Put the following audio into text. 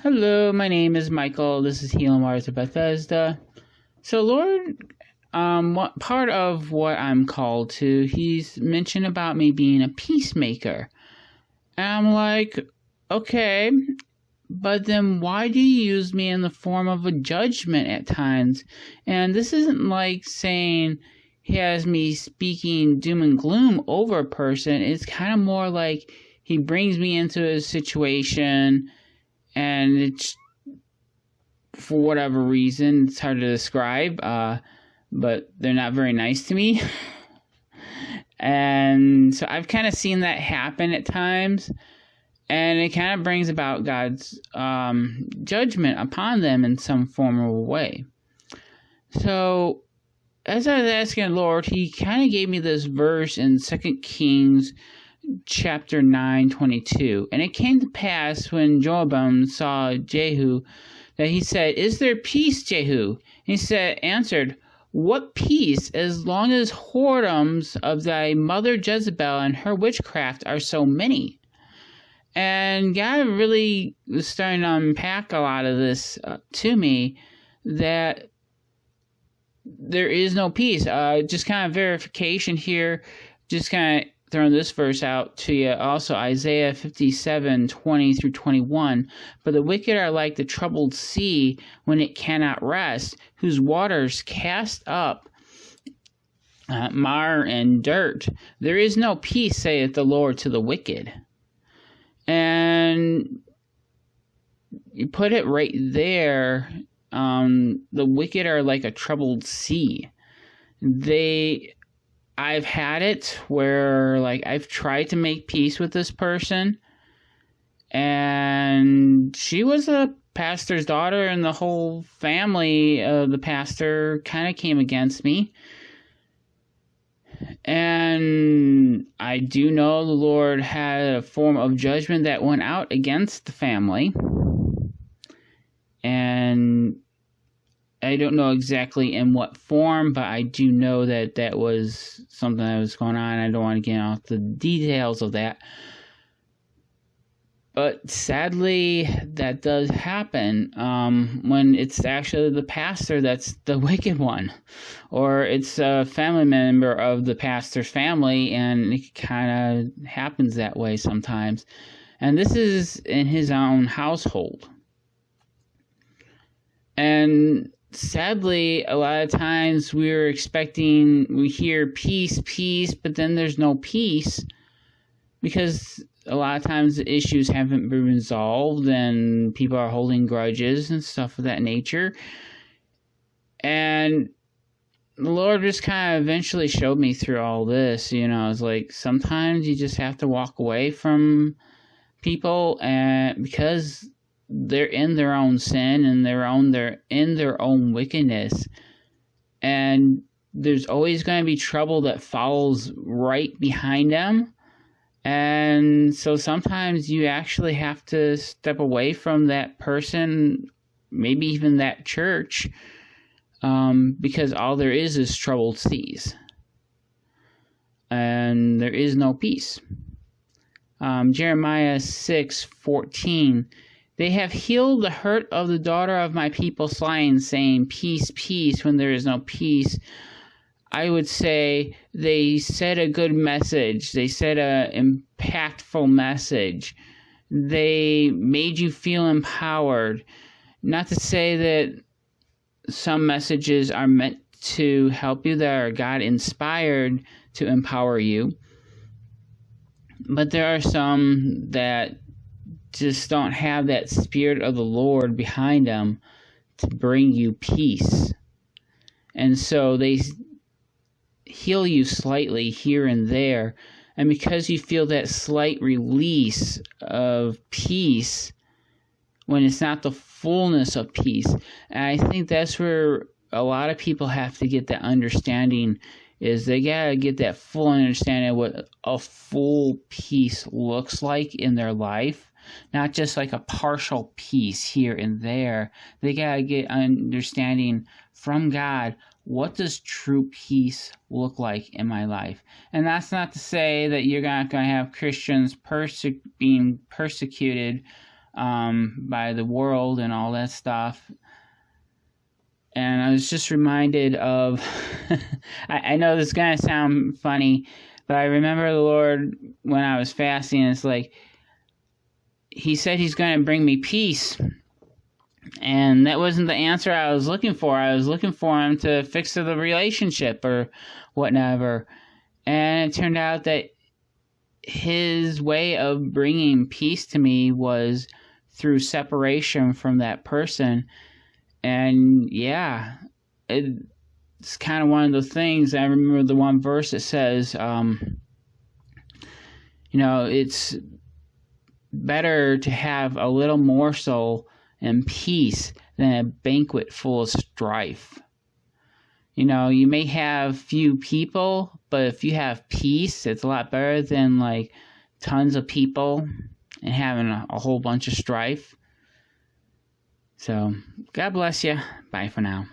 Hello, my name is Michael. This is Healing Waters of Bethesda. So, Lord, what part of what I'm called to, He's mentioned about me being a peacemaker. And I'm like, okay, but then why do you use me in the form of a judgment at times? And this isn't like saying He has me speaking doom and gloom over a person. It's kind of more like He brings me into a situation, and it's, for whatever reason, it's hard to describe, but they're not very nice to me. And so I've kind of seen that happen at times, and it kind of brings about God's judgment upon them in some form or way. So as I was asking the Lord, He kind of gave me this verse in 2 Kings chapter 9:22. And it came to pass when Jeroboam saw Jehu that he said, "Is there peace, Jehu?" And he answered, "What peace, as long as whoredoms of thy mother Jezebel and her witchcraft are so many?" And God really was starting to unpack a lot of this to me, that there is no peace. Just kind of verification here, just kind of throwing this verse out to you. Also, Isaiah 57:20 through 21. "But the wicked are like the troubled sea when it cannot rest, whose waters cast up mire and dirt. There is no peace, saith the Lord, to the wicked." And you put it right there. The wicked are like a troubled sea. I've had it where, like, I've tried to make peace with this person, and she was a pastor's daughter, and the whole family of the pastor kind of came against me. And I do know the Lord had a form of judgment that went out against the family. And I don't know exactly in what form, but I do know that that was something that was going on. I don't want to get into the details of that. But sadly, that does happen when it's actually the pastor that's the wicked one. Or it's a family member of the pastor's family, and it kind of happens that way sometimes. And this is in his own household. And sadly, a lot of times we hear peace, peace, but then there's no peace, because a lot of times the issues haven't been resolved and people are holding grudges and stuff of that nature. And the Lord just kind of eventually showed me through all this, it's like sometimes you just have to walk away from people, and because they're in their own sin and they're in their own wickedness, and there's always going to be trouble that follows right behind them. And so sometimes you actually have to step away from that person, maybe even that church, because all there is troubled seas, and there is no peace. Jeremiah 6:14. "They have healed the hurt of the daughter of my people slain, saying, Peace, peace, when there is no peace." I would say they said a good message. They said an impactful message. They made you feel empowered. Not to say that some messages are meant to help you, that are God inspired to empower you, but there are some that just don't have that Spirit of the Lord behind them to bring you peace. And so they heal you slightly here and there, and because you feel that slight release of peace when it's not the fullness of peace. And I think that's where a lot of people have to get that understanding, is they gotta get that full understanding of what a full peace looks like in their life, not just like a partial peace here and there. They gotta get understanding from God, what does true peace look like in my life? And that's not to say that you're not going to have Christians being persecuted by the world and all that stuff. And I was just reminded of, I know this is going to sound funny, but I remember the Lord when I was fasting. It's like, He said He's going to bring me peace. And that wasn't the answer I was looking for. I was looking for Him to fix the relationship or whatever. And it turned out that His way of bringing peace to me was through separation from that person. And yeah, it's kind of one of those things. I remember the one verse that says, it's better to have a little morsel and peace than a banquet full of strife. You may have few people, but if you have peace, it's a lot better than like tons of people and having a whole bunch of strife. So, God bless you. Bye for now.